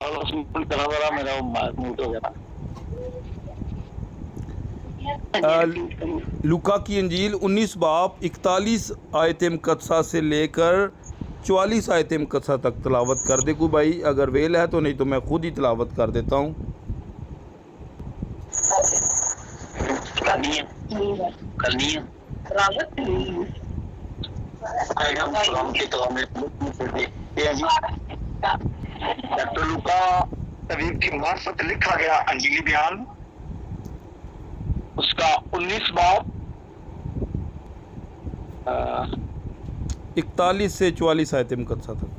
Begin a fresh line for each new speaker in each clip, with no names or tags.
میرا موٹ ہو گیا.
لوکا کی انجیل 19 باب 41 آیت مقدسہ سے لے کر 44 آیت مقدسہ تک تلاوت کر دے کوئی بھائی اگر ویل ہے تو، نہیں تو میں خود ہی تلاوت کر دیتا ہوں.
ڈاکٹر لوکا طبیب کی معرفت لکھا گیا انجیلی بیان، اس کا 19 باب
41 سے 44 آیت مقدسہ تک.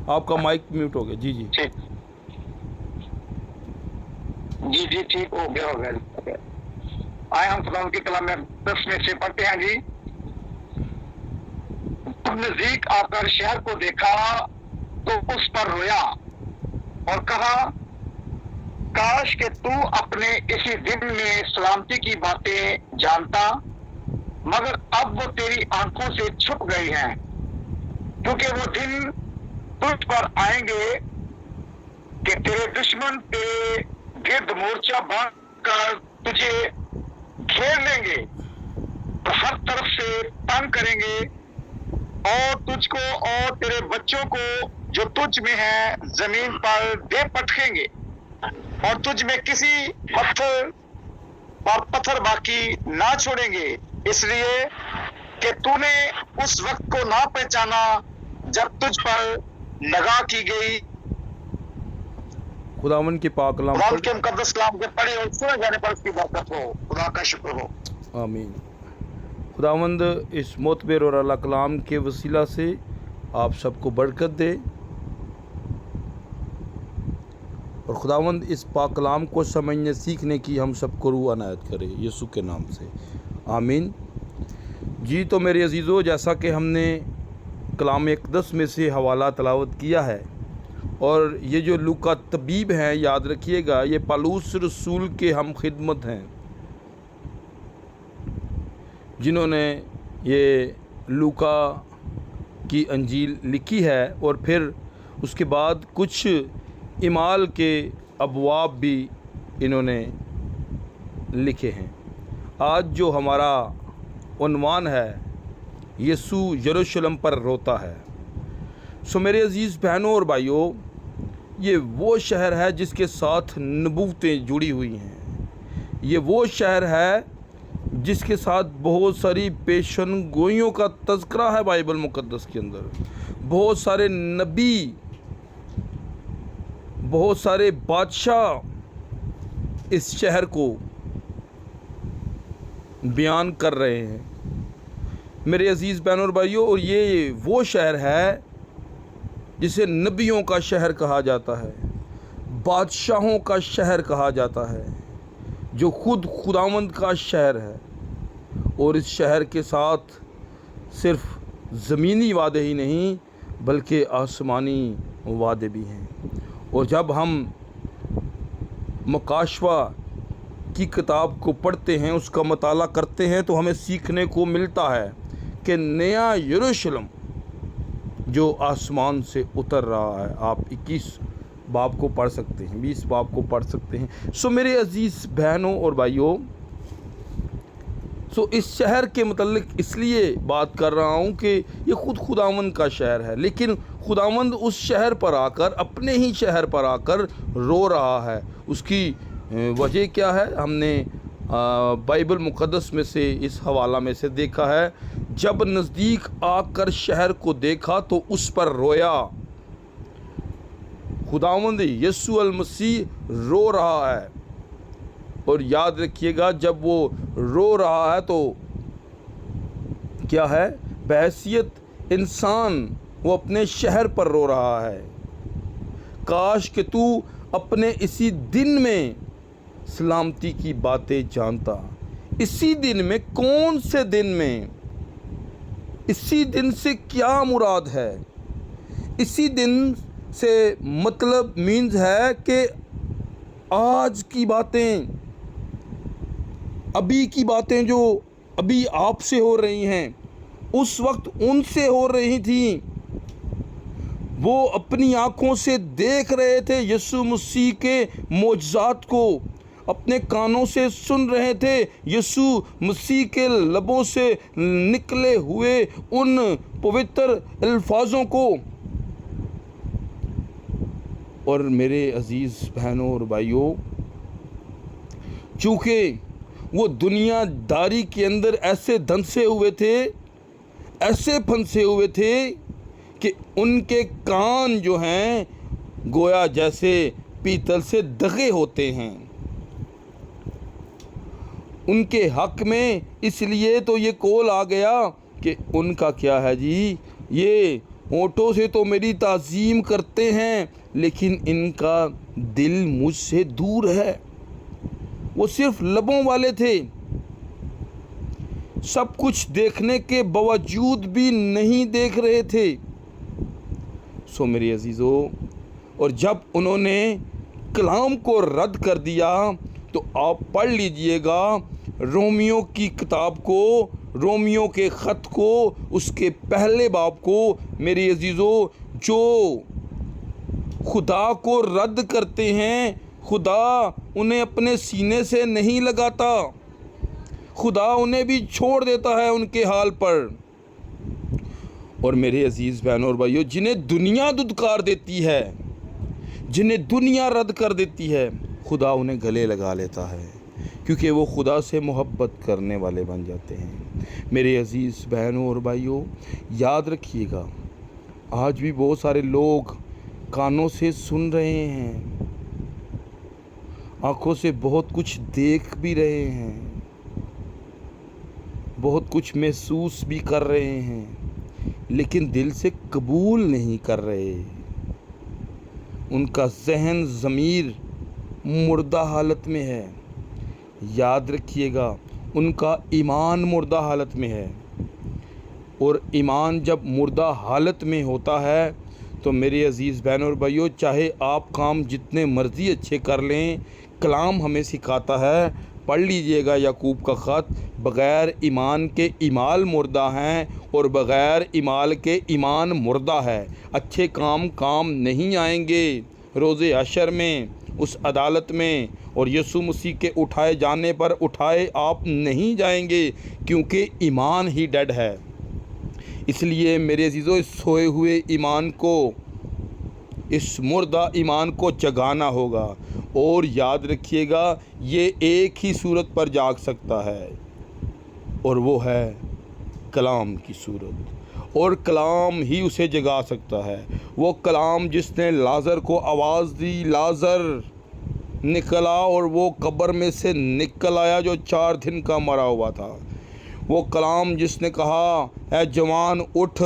آپ کا مائک میوٹ ہو گیا. جی
جی ٹھیک ہو گیا. آئے ہم خدا کی کلام میں 10 میں سے پڑھتے ہیں. جی، نزدیک آ کر شہر کو دیکھا تو اس پر رویا اور کہا، کاش کہ تو اپنے اسی دن میں سلامتی کی باتیں جانتا، مگر اب وہ تیری آنکھوں سے چھپ گئی ہیں، کیونکہ وہ دن تجھ پر آئیں گے کہ تیرے دشمن تیرے گرد مورچہ باندھ کر تجھے گھیر لیں گے، ہر طرف سے تنگ کریں گے اور تجھ کو اور تیرے بچوں کو جو تجھ میں ہیں زمین پر دے پٹکیں گے، اور تجھ میں کسی پتھر باقی نہ چھوڑیں گے، اس لیے کہ تو نے اس وقت کو نہ پہچانا جب تجھ پر نگاہ کی گئی.
خداوند کے پاک کلام
خدا کے مقدس کلام کے پڑھے اور سنے جانے پر اس کی برکت ہو. خدا کا شکر ہو.
آمین. خداوند اس معتبر اور اعلیٰ کلام کے وسیلہ سے آپ سب کو برکت دے، اور خداوند اس پاک کلام کو سمجھنے سیکھنے کی ہم سب کو روح عنایت کرے یسوع کے نام سے. آمین. جی تو میرے عزیزو، جیسا کہ ہم نے کلام اقدس میں سے حوالہ تلاوت کیا ہے، اور یہ جو لوکا طبیب ہیں، یاد رکھیے گا یہ پالوس رسول کے ہم خدمت ہیں، جنہوں نے یہ لوکا کی انجیل لکھی ہے، اور پھر اس کے بعد کچھ اعمال کے ابواب بھی انہوں نے لکھے ہیں. آج جو ہمارا عنوان ہے، یسوع یروشلم پر روتا ہے. سو میرے عزیز بہنوں اور بھائیوں، یہ وہ شہر ہے جس کے ساتھ نبوتیں جڑی ہوئی ہیں. یہ وہ شہر ہے جس کے ساتھ بہت ساری پیشن گوئیوں کا تذکرہ ہے بائبل مقدس کے اندر. بہت سارے نبی، بہت سارے بادشاہ اس شہر کو بیان کر رہے ہیں میرے عزیز بہنوں اور بھائیوں. اور یہ وہ شہر ہے جسے نبیوں کا شہر کہا جاتا ہے، بادشاہوں کا شہر کہا جاتا ہے، جو خود خداوند کا شہر ہے. اور اس شہر کے ساتھ صرف زمینی وعدے ہی نہیں بلکہ آسمانی وعدے بھی ہیں. اور جب ہم مکاشوہ کی کتاب کو پڑھتے ہیں، اس کا مطالعہ کرتے ہیں، تو ہمیں سیکھنے کو ملتا ہے کہ نیا یروشلم جو آسمان سے اتر رہا ہے. آپ 21 باب کو پڑھ سکتے ہیں، 20 باب کو پڑھ سکتے ہیں. سو میرے عزیز بہنوں اور بھائیوں، اس شہر کے متعلق اس لیے بات کر رہا ہوں کہ یہ خود خداوند کا شہر ہے، لیکن خداوند اس شہر پر آ کر، اپنے ہی شہر پر آ کر رو رہا ہے. اس کی وجہ کیا ہے؟ ہم نے بائبل مقدس میں سے اس حوالہ میں سے دیکھا ہے، جب نزدیک آ کر شہر کو دیکھا تو اس پر رویا. خداوند یسوع المسیح رو رہا ہے. اور یاد رکھیے گا، جب وہ رو رہا ہے تو کیا ہے؟ بحیثیت انسان وہ اپنے شہر پر رو رہا ہے. کاش کہ تو اپنے اسی دن میں سلامتی کی باتیں جانتا. اسی دن میں؟ کون سے دن میں؟ اسی دن سے کیا مراد ہے؟ اسی دن سے مطلب مینز ہے کہ آج کی باتیں، ابھی کی باتیں جو ابھی آپ سے ہو رہی ہیں، اس وقت ان سے ہو رہی تھیں. وہ اپنی آنکھوں سے دیکھ رہے تھے یسوع مسیح کے معجزات کو، اپنے کانوں سے سن رہے تھے یسوع مسیح کے لبوں سے نکلے ہوئے ان پوتر الفاظوں کو۔ اور میرے عزیز بہنوں اور بھائیوں، چونکہ وہ دنیا داری کے اندر ایسے دھنسے ہوئے تھے، ایسے پھنسے ہوئے تھے کہ ان کے کان جو ہیں گویا جیسے پیتل سے دغے ہوتے ہیں ان کے حق میں۔ اس لیے تو یہ قول آ گیا کہ ان کا کیا ہے جی، یہ ہونٹوں سے تو میری تعظیم کرتے ہیں لیکن ان کا دل مجھ سے دور ہے۔ وہ صرف لبوں والے تھے، سب کچھ دیکھنے کے باوجود بھی نہیں دیکھ رہے تھے۔ سو میرے عزیزو، اور جب انہوں نے کلام کو رد کر دیا تو آپ پڑھ لیجئے گا رومیو کی کتاب کو، رومیو کے خط کو، اس کے پہلے باب کو۔ میرے عزیزو، جو خدا کو رد کرتے ہیں خدا انہیں اپنے سینے سے نہیں لگاتا، خدا انہیں بھی چھوڑ دیتا ہے ان کے حال پر۔ اور میرے عزیز بہنوں اور بھائیوں، جنہیں دنیا دھتکار دیتی ہے، جنہیں دنیا رد کر دیتی ہے، خدا انہیں گلے لگا لیتا ہے کیونکہ وہ خدا سے محبت کرنے والے بن جاتے ہیں۔ میرے عزیز بہنوں اور بھائیوں، یاد رکھیے گا، آج بھی بہت سارے لوگ کانوں سے سن رہے ہیں، آنکھوں سے بہت کچھ دیکھ بھی رہے ہیں، بہت کچھ محسوس بھی کر رہے ہیں، لیکن دل سے قبول نہیں کر رہے۔ ان کا ذہن ضمیر مردہ حالت میں ہے۔ یاد رکھیے گا، ان کا ایمان مردہ حالت میں ہے، اور ایمان جب مردہ حالت میں ہوتا ہے تو میرے عزیز بہنوں اور بھائیوں، چاہے آپ کام جتنے مرضی اچھے کر لیں، کلام ہمیں سکھاتا ہے، پڑھ لیجئے گا یعقوب کا خط، بغیر ایمان کے اعمال مردہ ہیں اور بغیر اعمال کے ایمان مردہ ہے۔ اچھے کام نہیں آئیں گے روز حشر میں، اس عدالت میں، اور یسوع مسیح کے اٹھائے جانے پر اٹھائے آپ نہیں جائیں گے کیونکہ ایمان ہی ڈیڈ ہے۔ اس لیے میرے عزیزو، اس سوئے ہوئے ایمان کو، اس مردہ ایمان کو جگانا ہوگا، اور یاد رکھیے گا یہ ایک ہی صورت پر جاگ سکتا ہے، اور وہ ہے کلام کی صورت، اور کلام ہی اسے جگا سکتا ہے۔ وہ کلام جس نے لازر کو آواز دی، لازر نکلا، اور وہ قبر میں سے نکل آیا جو 4 دن کا مرا ہوا تھا۔ وہ کلام جس نے کہا اے جوان اٹھ،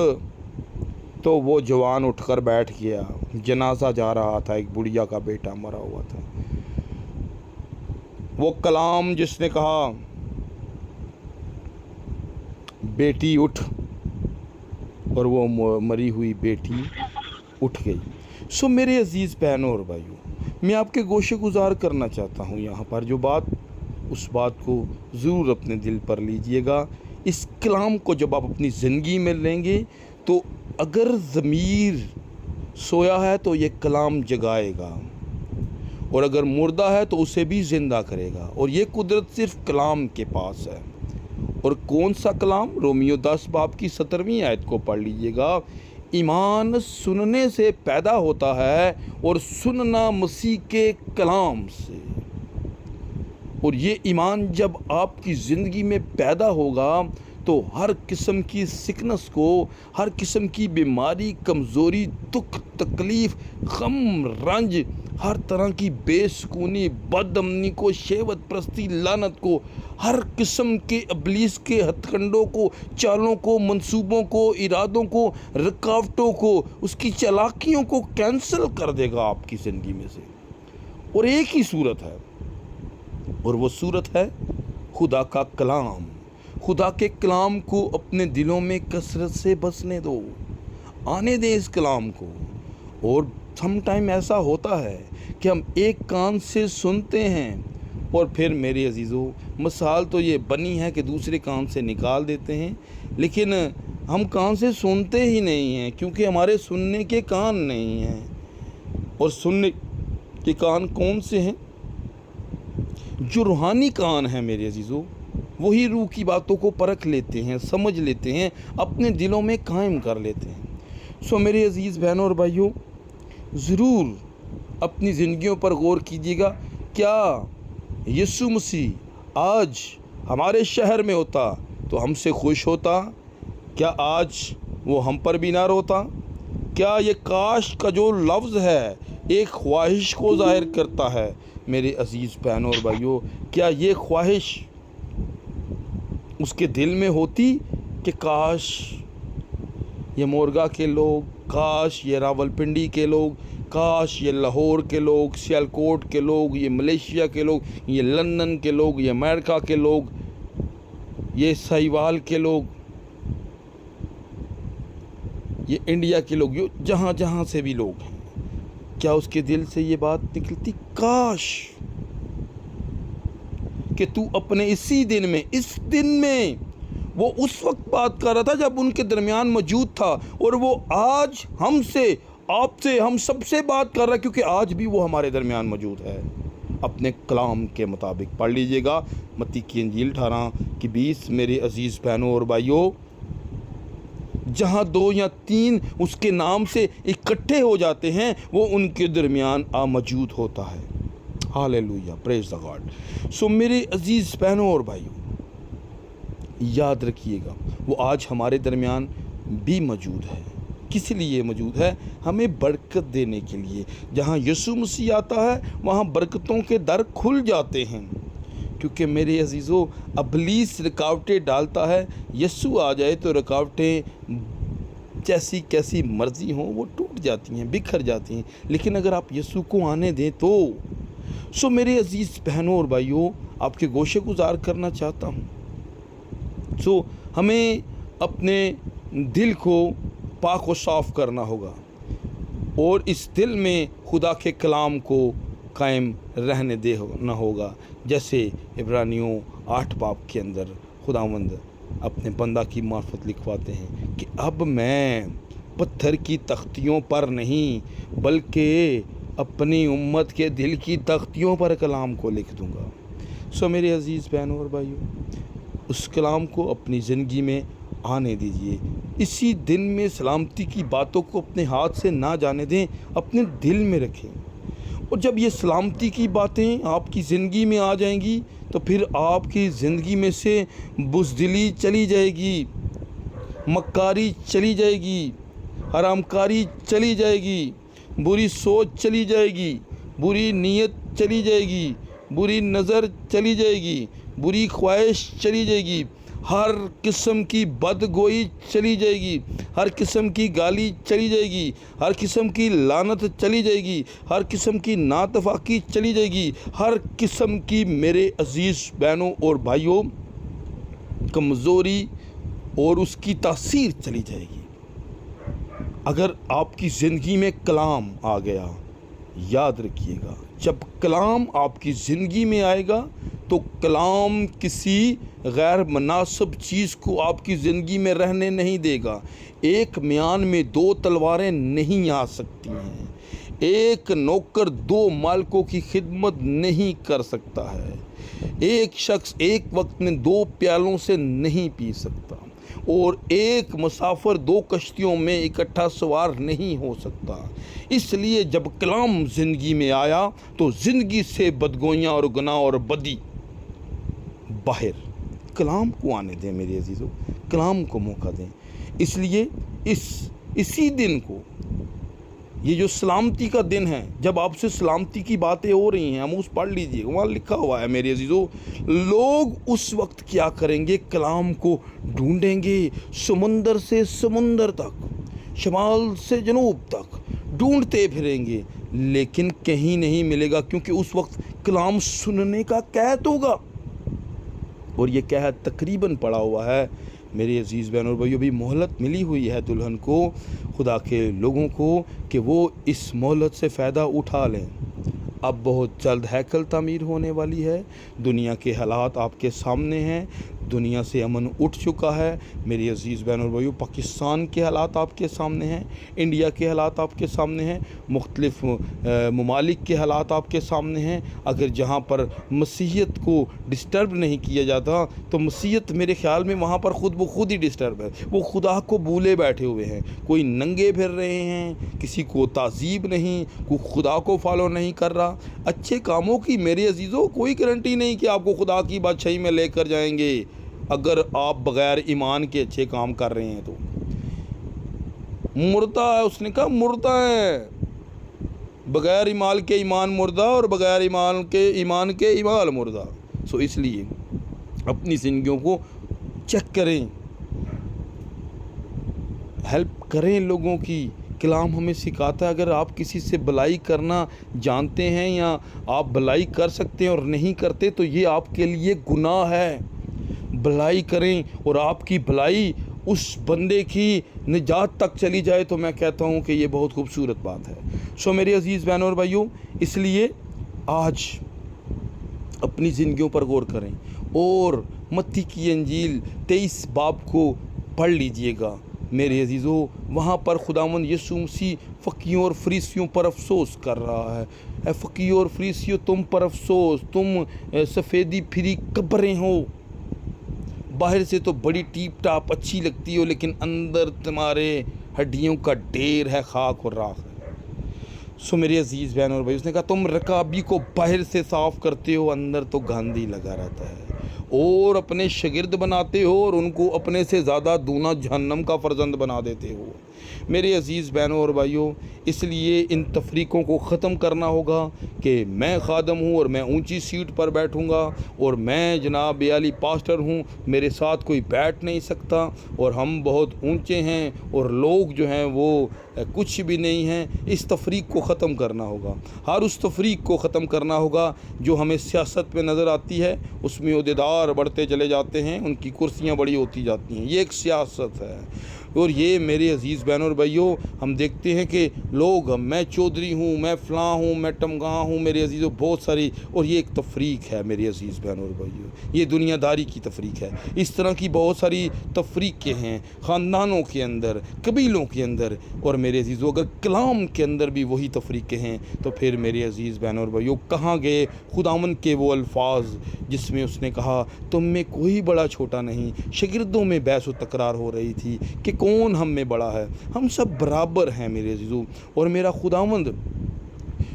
تو وہ جوان اٹھ کر بیٹھ گیا۔ جنازہ جا رہا تھا، ایک بڑھیا کا بیٹا مرا ہوا تھا۔ وہ کلام جس نے کہا بیٹی اٹھ، اور وہ مری ہوئی بیٹی اٹھ گئی۔ سو میرے عزیز بہنوں اور بھائیوں، میں آپ کے گوشے گزار کرنا چاہتا ہوں یہاں پر جو بات، اس بات کو ضرور اپنے دل پر لیجئے گا۔ اس کلام کو جب آپ اپنی زندگی میں لیں گے تو اگر ضمیر سویا ہے تو یہ کلام جگائے گا، اور اگر مردہ ہے تو اسے بھی زندہ کرے گا، اور یہ قدرت صرف کلام کے پاس ہے۔ اور کون سا کلام؟ رومیو 10 باب کی 17ویں آیت کو پڑھ لیجئے گا۔ ایمان سننے سے پیدا ہوتا ہے، اور سننا مسیح کے کلام سے۔ اور یہ ایمان جب آپ کی زندگی میں پیدا ہوگا تو ہر قسم کی سکنس کو، ہر قسم کی بیماری، کمزوری، دکھ، تکلیف، غم، رنج، ہر طرح کی بے سکونی، بد امنی کو، شہوت پرستی، لعنت کو، ہر قسم کے ابلیس کے ہتھ کنڈوں کو، چالوں کو، منصوبوں کو، ارادوں کو، رکاوٹوں کو، اس کی چالاکیوں کو کینسل کر دے گا آپ کی زندگی میں سے۔ اور ایک ہی صورت ہے، اور وہ صورت ہے خدا کا کلام۔ خدا کے کلام کو اپنے دلوں میں کثرت سے بسنے دو، آنے دیں اس کلام کو۔ اور سم ٹائم ایسا ہوتا ہے کہ ہم ایک کان سے سنتے ہیں اور پھر میرے عزیزو، مثال تو یہ بنی ہے کہ دوسرے کان سے نکال دیتے ہیں، لیکن ہم کان سے سنتے ہی نہیں ہیں، کیونکہ ہمارے سننے کے کان نہیں ہیں۔ اور سننے کے کان کون سے ہیں؟ جو روحانی کان ہیں میرے عزیزو، وہی روح کی باتوں کو پرکھ لیتے ہیں، سمجھ لیتے ہیں، اپنے دلوں میں قائم کر لیتے ہیں۔ میرے عزیز بہنوں اور بھائیوں، ضرور اپنی زندگیوں پر غور کیجیے گا، کیا یسوع مسیح آج ہمارے شہر میں ہوتا تو ہم سے خوش ہوتا؟ کیا آج وہ ہم پر بھی نہ روتا؟ کیا یہ کاش کا جو لفظ ہے ایک خواہش کو ظاہر کرتا ہے میرے عزیز بہنوں اور بھائیوں، کیا یہ خواہش اس کے دل میں ہوتی کہ کاش یہ مورگا کے لوگ، کاش یہ راولپنڈی کے لوگ، کاش یہ لاہور کے لوگ، سیالکوٹ کے لوگ، یہ ملیشیا کے لوگ، یہ لندن کے لوگ، یہ امریکہ کے لوگ، یہ سہیوال کے لوگ، یہ انڈیا کے لوگ، جہاں جہاں سے بھی لوگ ہیں، کیا اس کے دل سے یہ بات نکلتی کاش کہ تو اپنے اسی دن میں، اس دن میں وہ اس وقت بات کر رہا تھا جب ان کے درمیان موجود تھا، اور وہ آج ہم سے، آپ سے، ہم سب سے بات کر رہا ہے، کیونکہ آج بھی وہ ہمارے درمیان موجود ہے۔ اپنے کلام کے مطابق پڑھ لیجئے گا متی کی انجیل 18:20۔ میرے عزیز بہنوں اور بھائیوں، جہاں 2 یا 3 اس کے نام سے اکٹھے ہو جاتے ہیں، وہ ان کے درمیان موجود ہوتا ہے۔ ہاللیلویہ، پریز دی گاڈ۔ میرے عزیز بہنوں اور بھائیوں، یاد رکھیے گا وہ آج ہمارے درمیان بھی موجود ہے۔ کس لیے موجود ہے؟ ہمیں برکت دینے کے لیے۔ جہاں یسوع مسیح آتا ہے وہاں برکتوں کے در کھل جاتے ہیں، کیونکہ میرے عزیزو ابلیس رکاوٹیں ڈالتا ہے، یسوع آ جائے تو رکاوٹیں جیسی کیسی مرضی ہوں وہ ٹوٹ جاتی ہیں، بکھر جاتی ہیں، لیکن اگر آپ یسوع کو آنے دیں تو میرے عزیز بہنوں اور بھائیوں، آپ کے گوشے گزار کرنا چاہتا ہوں، ہمیں اپنے دل کو پاک و صاف کرنا ہوگا، اور اس دل میں خدا کے کلام کو قائم رہنے دینا ہوگا، جیسے عبرانیوں 8 باب کے اندر خداوند اپنے بندہ کی معرفت لکھواتے ہیں کہ اب میں پتھر کی تختیوں پر نہیں بلکہ اپنی امت کے دل کی تختیوں پر کلام کو لکھ دوں گا۔ میرے عزیز بہنوں اور بھائیوں، اس کلام کو اپنی زندگی میں آنے دیجئے۔ اسی دن میں سلامتی کی باتوں کو اپنے ہاتھ سے نہ جانے دیں، اپنے دل میں رکھیں، اور جب یہ سلامتی کی باتیں آپ کی زندگی میں آ جائیں گی تو پھر آپ کی زندگی میں سے بزدلی چلی جائے گی، مکاری چلی جائے گی، حرام کاری چلی جائے گی، بری سوچ چلی جائے گی، بری نیت چلی جائے گی، بری نظر چلی جائے گی، بری خواہش چلی جائے گی، ہر قسم کی بدگوئی چلی جائے گی، ہر قسم کی گالی چلی جائے گی، ہر قسم کی لعنت چلی جائے گی، ہر قسم کی ناتفاقی چلی جائے گی، ہر قسم کی میرے عزیز بہنوں اور بھائیوں کمزوری اور اس کی تاثیر چلی جائے گی۔ اگر آپ کی زندگی میں کلام آ گیا، یاد رکھیے گا جب کلام آپ کی زندگی میں آئے گا تو کلام کسی غیر مناسب چیز کو آپ کی زندگی میں رہنے نہیں دے گا۔ ایک میان میں 2 تلواریں نہیں آ سکتی ہیں، ایک نوکر 2 مالکوں کی خدمت نہیں کر سکتا ہے، ایک شخص ایک وقت میں 2 پیالوں سے نہیں پی سکتا، اور ایک مسافر 2 کشتیوں میں اکٹھا سوار نہیں ہو سکتا۔ اس لیے جب کلام زندگی میں آیا تو زندگی سے بدگوئیاں اور گناہ اور بدی باہر۔ کلام کو آنے دیں میرے عزیزو، کلام کو موقع دیں۔ اس لیے اسی دن کو، یہ جو سلامتی کا دن ہے، جب آپ سے سلامتی کی باتیں ہو رہی ہیں، ہم پڑھ لیجئے، وہاں لکھا ہوا ہے میرے عزیزو، لوگ اس وقت کیا کریں گے؟ کلام کو ڈھونڈیں گے، سمندر سے سمندر تک، شمال سے جنوب تک ڈھونڈتے پھریں گے، لیکن کہیں نہیں ملے گا، کیونکہ اس وقت کلام سننے کا قحط ہوگا، اور یہ قحط تقریباً پڑا ہوا ہے میرے عزیز بہن اور بھائیو۔ بھی مہلت ملی ہوئی ہے دلہن کو، خدا کے لوگوں کو، کہ وہ اس مہلت سے فائدہ اٹھا لیں۔ اب بہت جلد ہیکل تعمیر ہونے والی ہے، دنیا کے حالات آپ کے سامنے ہیں، دنیا سے امن اٹھ چکا ہے۔ میری عزیز بہن اور بھائیو، پاکستان کے حالات آپ کے سامنے ہیں، انڈیا کے حالات آپ کے سامنے ہیں، مختلف ممالک کے حالات آپ کے سامنے ہیں۔ اگر جہاں پر مسیحیت کو ڈسٹرب نہیں کیا جاتا تو مسیحیت میرے خیال میں وہاں پر خود بخود ہی ڈسٹرب ہے۔ وہ خدا کو بھولے بیٹھے ہوئے ہیں، کوئی ننگے پھر رہے ہیں، کسی کو تعظیم نہیں، کوئی خدا کو فالو نہیں کر رہا۔ اچھے کاموں کی میرے عزیزوں کوئی گارنٹی نہیں کہ آپ کو خدا کی بادشاہی میں لے کر جائیں گے، اگر آپ بغیر ایمان کے اچھے کام کر رہے ہیں تو۔ مردہ ہے، اس نے کہا مردہ ہے، بغیر ایمان کے ایمان مردہ، اور بغیر ایمان کے ایمان مردہ۔ سو اس لیے اپنی زندگیوں کو چیک کریں، ہیلپ کریں لوگوں کی۔ کلام ہمیں سکھاتا ہے اگر آپ کسی سے بھلائی کرنا جانتے ہیں یا آپ بھلائی کر سکتے ہیں اور نہیں کرتے تو یہ آپ کے لیے گناہ ہے۔ بھلائی کریں اور آپ کی بھلائی اس بندے کی نجات تک چلی جائے تو میں کہتا ہوں کہ یہ بہت خوبصورت بات ہے۔ سو میرے عزیز بہنوں اور بھائیوں، اس لیے آج اپنی زندگیوں پر غور کریں اور متی کی انجیل 23 باب کو پڑھ لیجئے گا میرے عزیزوں۔ وہاں پر خداوند یسوع مسیح فقیوں اور فریسیوں پر افسوس کر رہا ہے۔ اے فقیوں اور فریسیوں، تم پر افسوس، تم سفیدی پھری قبریں ہو، باہر سے تو بڑی ٹیپ ٹاپ اچھی لگتی ہو لیکن اندر تمہارے ہڈیوں کا ڈھیر ہے، خاک اور راکھ ہے۔ سو میرے عزیز بہن اور بھائی، اس نے کہا تم رکابی کو باہر سے صاف کرتے ہو، اندر تو گندی لگا رہتا ہے، اور اپنے شاگرد بناتے ہو اور ان کو اپنے سے زیادہ دونا جہنم کا فرزند بنا دیتے ہو۔ میرے عزیز بہنوں اور بھائیوں، اس لیے ان تفریقوں کو ختم کرنا ہوگا کہ میں خادم ہوں اور میں اونچی سیٹ پر بیٹھوں گا اور میں جناب عالی پاسٹر ہوں، میرے ساتھ کوئی بیٹھ نہیں سکتا، اور ہم بہت اونچے ہیں اور لوگ جو ہیں وہ کچھ بھی نہیں ہیں۔ اس تفریق کو ختم کرنا ہوگا، ہر اس تفریق کو ختم کرنا ہوگا جو ہمیں سیاست میں نظر آتی ہے۔ اس میں عہدیدار بڑھتے چلے جاتے ہیں، ان کی کرسیاں بڑی ہوتی جاتی ہیں، یہ ایک سیاست ہے۔ اور یہ میرے عزیز بہنوں اور بھائیوں، ہم دیکھتے ہیں کہ لوگ میں چودھری ہوں، میں فلاں ہوں، میں ٹمگاں ہوں، میرے عزیزوں بہت ساری، اور یہ ایک تفریق ہے میرے عزیز بہنوں اور بھائیوں، یہ دنیا داری کی تفریق ہے۔ اس طرح کی بہت ساری تفریقیں ہیں خاندانوں کے اندر، قبیلوں کے اندر، اور میرے عزیزوں اگر کلام کے اندر بھی وہی تفریقیں ہیں تو پھر میرے عزیز بہنوں اور بھائیوں کہاں گئے خداوند کے وہ الفاظ جس میں اس نے کہا تم میں کوئی بڑا چھوٹا نہیں۔ شاگردوں میں بحث و تکرار ہو رہی تھی کہ کون ہم میں بڑا ہے، ہم سب برابر ہیں میرے عزیزوں، اور میرا خداوند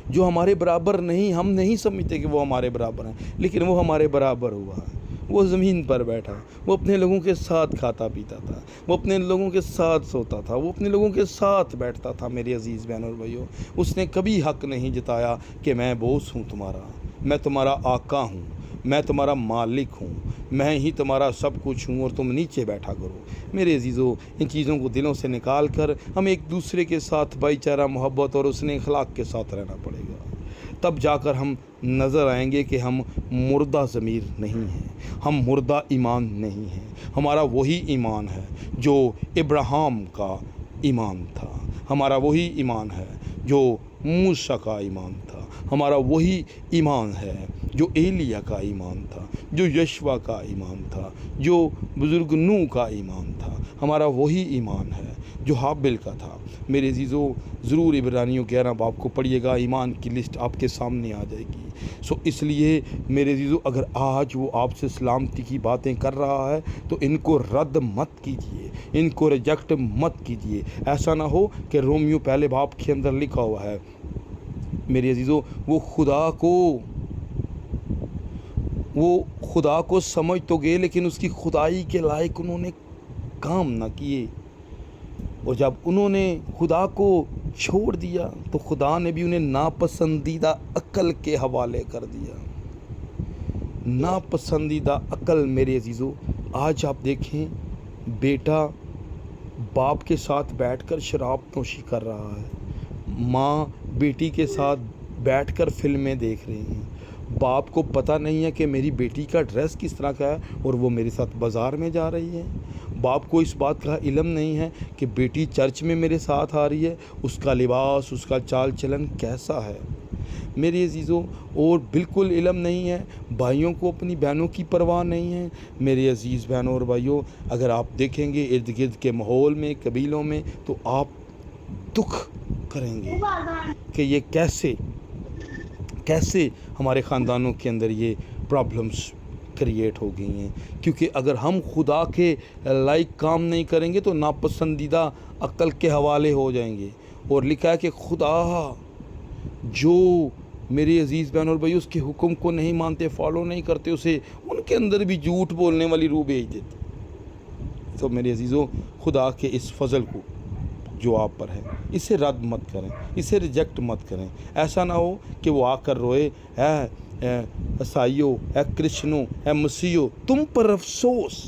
جو ہمارے برابر نہیں، ہم نہیں سمجھتے کہ وہ ہمارے برابر ہیں، لیکن وہ ہمارے برابر ہوا ہے۔ وہ زمین پر بیٹھا، وہ اپنے لوگوں کے ساتھ کھاتا پیتا تھا، وہ اپنے لوگوں کے ساتھ سوتا تھا، وہ اپنے لوگوں کے ساتھ بیٹھتا تھا میرے عزیز بہنوں اور بھائیوں۔ اس نے کبھی حق نہیں جتایا کہ میں بوس ہوں تمہارا، میں تمہارا آقا ہوں، میں تمہارا مالک ہوں، میں ہی تمہارا سب کچھ ہوں اور تم نیچے بیٹھا کرو۔ میرے عزیزوں، ان چیزوں کو دلوں سے نکال کر ہم ایک دوسرے کے ساتھ بھائی چارہ محبت اور حسن اخلاق کے ساتھ رہنا پڑے گا، تب جا کر ہم نظر آئیں گے کہ ہم مردہ ضمیر نہیں ہیں، ہم مردہ ایمان نہیں ہیں۔ ہمارا وہی ایمان ہے جو ابراہیم کا ایمان تھا، ہمارا وہی ایمان ہے جو موسیٰ کا ایمان تھا، ہمارا وہی ایمان ہے جو ایلیا کا ایمان تھا، جو یشوع کا ایمان تھا، جو بزرگ نوح کا ایمان تھا، ہمارا وہی ایمان ہے جو حابل کا تھا۔ میرے عزیزوں، ضرور عبرانیوں 11 باب کو پڑھیے گا، ایمان کی لسٹ آپ کے سامنے آ جائے گی۔ سو اس لیے میرے عزیزوں، اگر آج وہ آپ سے سلامتی کی باتیں کر رہا ہے تو ان کو رد مت کیجیے، ان کو ریجیکٹ مت کیجیے۔ ایسا نہ ہو کہ رومیو پہلے باب کے اندر لکھا ہوا ہے میرے عزیزوں، وہ خدا کو سمجھ تو گئے لیکن اس کی خدائی کے لائق انہوں نے کام نہ کیے، اور جب انہوں نے خدا کو چھوڑ دیا تو خدا نے بھی انہیں ناپسندیدہ عقل کے حوالے کر دیا۔ ناپسندیدہ عقل میرے عزیزوں، آج آپ دیکھیں بیٹا باپ کے ساتھ بیٹھ کر شراب نوشی کر رہا ہے، ماں بیٹی کے ساتھ بیٹھ کر فلمیں دیکھ رہی ہیں، باپ کو پتہ نہیں ہے کہ میری بیٹی کا ڈریس کس طرح کا ہے اور وہ میرے ساتھ بازار میں جا رہی ہے، باپ کو اس بات کا علم نہیں ہے کہ بیٹی چرچ میں میرے ساتھ آ رہی ہے، اس کا لباس، اس کا چال چلن کیسا ہے۔ میری عزیزوں، اور بالکل علم نہیں ہے، بھائیوں کو اپنی بہنوں کی پرواہ نہیں ہے۔ میرے عزیز بہنوں اور بھائیوں، اگر آپ دیکھیں گے ارد گرد کے ماحول میں، قبیلوں میں، تو آپ دکھ کریں گے کہ یہ کیسے ہمارے خاندانوں کے اندر یہ پرابلمس کریٹ ہو گئی ہیں۔ کیونکہ اگر ہم خدا کے لائق کام نہیں کریں گے تو ناپسندیدہ عقل کے حوالے ہو جائیں گے۔ اور لکھا ہے کہ خدا جو میرے عزیز بہن اور بھائی اس کے حکم کو نہیں مانتے، فالو نہیں کرتے، اسے ان کے اندر بھی جھوٹ بولنے والی روح بھیج دیتے۔ تو میرے عزیزوں، خدا کے اس فضل کو جو آپ پر ہے، اسے رد مت کریں، اسے ریجیکٹ مت کریں۔ ایسا نہ ہو کہ وہ آ کر روئے، اے عیسائیوں، اے کرسچنوں، اے مسیحیوں، تم پر افسوس،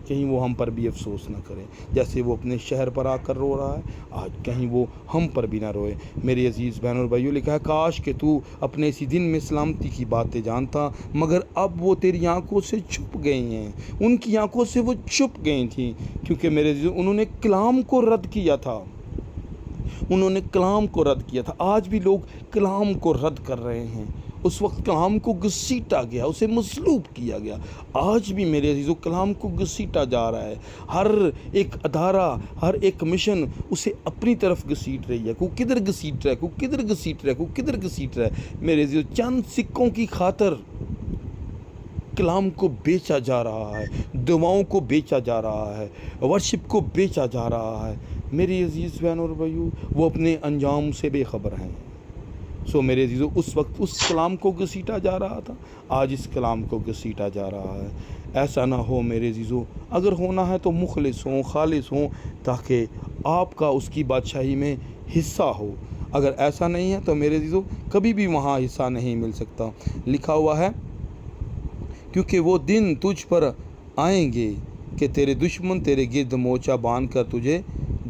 کہیں وہ ہم پر بھی افسوس نہ کریں۔ جیسے وہ اپنے شہر پر آ کر رو رہا ہے، آج کہیں وہ ہم پر بھی نہ روئے۔ میری عزیز بہنوں اور بھائیوں، لکھا ہے کاش کہ تو اپنے اسی دن میں سلامتی کی باتیں جانتا، مگر اب وہ تیری آنکھوں سے چھپ گئی ہیں۔ ان کی آنکھوں سے وہ چھپ گئی تھیں، کیونکہ میرے عزیز انہوں نے کلام کو رد کیا تھا، انہوں نے کلام کو رد کیا تھا۔ آج بھی لوگ کلام کو رد کر رہے ہیں۔ اس وقت کلام کو گھسیٹا گیا، اسے مسلوب کیا گیا۔ آج بھی میرے عزیزو کلام کو گھسیٹا جا رہا ہے۔ ہر ایک ادارہ، ہر ایک مشن اسے اپنی طرف گھسیٹ رہی ہے۔ کوئی کدھر گھسیٹ رہا ہے، کوئی کدھر گھسیٹ رہا ہے، کوئی کدھر گھسیٹ رہا ہے۔ میرے عزیزو چند سکوں کی خاطر کلام کو بیچا جا رہا ہے، دعاؤں کو بیچا جا رہا ہے، ورشپ کو بیچا جا رہا ہے۔ میری عزیز بہنوں اور بھائیوں، وہ اپنے انجام سے بے خبر ہیں۔ میرے عزیزو اس وقت اس کلام کو گھسیٹا جا رہا تھا، آج اس کلام کو گھسیٹا جا رہا ہے۔ ایسا نہ ہو میرے عزیزو، اگر ہونا ہے تو مخلص ہوں، خالص ہوں، تاکہ آپ کا اس کی بادشاہی میں حصہ ہو۔ اگر ایسا نہیں ہے تو میرے عزیزو کبھی بھی وہاں حصہ نہیں مل سکتا۔ لکھا ہوا ہے کیونکہ وہ دن تجھ پر آئیں گے کہ تیرے دشمن تیرے گرد موچا باندھ کر تجھے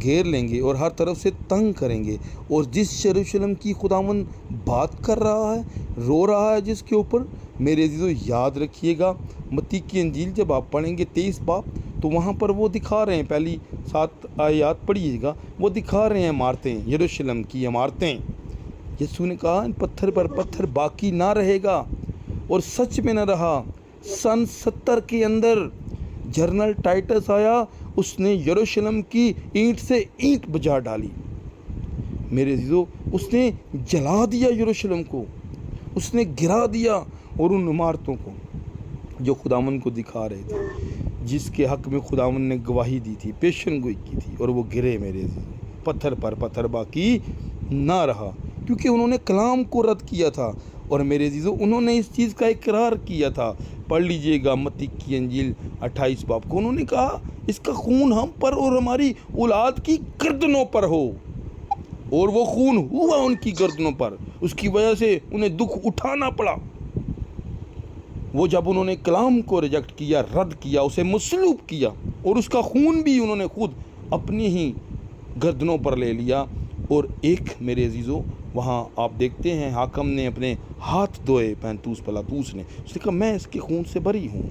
گھیر لیں گے اور ہر طرف سے تنگ کریں گے۔ اور جس یروشلم کی خداوند بات کر رہا ہے، رو رہا ہے جس کے اوپر، میرے عزیزو یاد رکھیے گا، متی کی انجیل جب آپ پڑھیں گے 23 باب، تو وہاں پر وہ دکھا رہے ہیں، پہلی 7 آیات پڑھیے گا، وہ دکھا رہے ہیں عمارتیں، یروشلم کی عمارتیں۔ یسوع نے کہا ان پتھر پر پتھر باقی نہ رہے گا، اور سچ میں نہ رہا۔ سن 70 کے اندر جنرل ٹائٹس آیا، اس نے یروشلم کی اینٹ سے اینٹ بجا ڈالی۔ میرے عزیزو اس نے جلا دیا یروشلم کو، اس نے گرا دیا، اور ان عمارتوں کو جو خداوند کو دکھا رہے تھے، جس کے حق میں خداوند نے گواہی دی تھی، پیشن گوئی کی تھی، اور وہ گرے میرے عزیزو، پتھر پر پتھر باقی نہ رہا، کیونکہ انہوں نے کلام کو رد کیا تھا۔ اور میرے عزیزو انہوں نے اس چیز کا اقرار کیا تھا۔ پڑھ لیجئے گا متی کی انجیل 28 باب کو، انہوں نے کہا اس کا خون ہم پر اور ہماری اولاد کی گردنوں پر ہو، اور وہ خون ہوا ان کی گردنوں پر، اس کی وجہ سے انہیں دکھ اٹھانا پڑا۔ وہ جب انہوں نے کلام کو ریجیکٹ کیا، رد کیا، اسے مسلوب کیا، اور اس کا خون بھی انہوں نے خود اپنی ہی گردنوں پر لے لیا۔ اور ایک میرے عزیزو وہاں آپ دیکھتے ہیں حاکم نے اپنے ہاتھ دھوئے، پینتوس پلاطوس نے، اس نے کہا میں اس کے خون سے بری ہوں،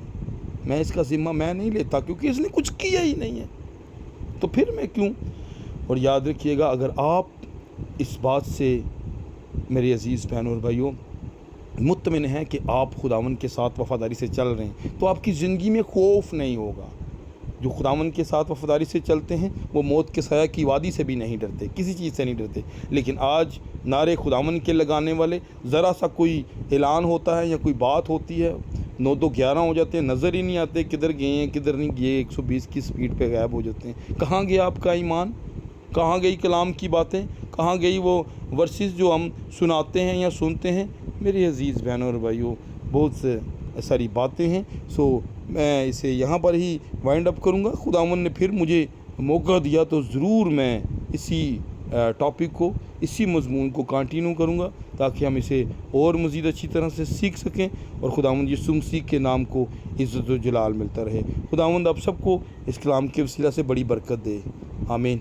میں اس کا ذمہ میں نہیں لیتا، کیونکہ اس نے کچھ کیا ہی نہیں ہے، تو پھر میں کیوں۔ اور یاد رکھیے گا، اگر آپ اس بات سے میرے عزیز بہنوں اور بھائیوں مطمئن ہیں کہ آپ خداوند کے ساتھ وفاداری سے چل رہے ہیں، تو آپ کی زندگی میں خوف نہیں ہوگا۔ جو خداوند کے ساتھ وفاداری سے چلتے ہیں وہ موت کے سایہ کی وادی سے بھی نہیں ڈرتے، کسی چیز سے نہیں ڈرتے۔ لیکن آج نعرے خداوند کے لگانے والے، ذرا سا کوئی اعلان ہوتا ہے یا کوئی بات ہوتی ہے، 9 2 11 ہو جاتے ہیں، نظر ہی نہیں آتے کدھر گئے ہیں کدھر نہیں گئے، 120 کی سپیڈ پہ غائب ہو جاتے ہیں۔ کہاں گیا آپ کا ایمان؟ کہاں گئی کلام کی باتیں؟ کہاں گئی وہ ورسز جو ہم سناتے ہیں یا سنتے ہیں؟ میری عزیز بہنوں اور بھائیوں، بہت ساری باتیں ہیں، میں اسے یہاں پر ہی وائنڈ اپ کروں گا۔ خداوند نے پھر مجھے موقع دیا تو ضرور میں اسی ٹاپک کو، اسی مضمون کو کنٹینیو کروں گا، تاکہ ہم اسے اور مزید اچھی طرح سے سیکھ سکیں، اور خداوند یسوع مسیح کے نام کو عزت و جلال ملتا رہے۔ خداوند آپ سب کو اس کلام کے وسیلہ سے بڑی برکت دے، آمین۔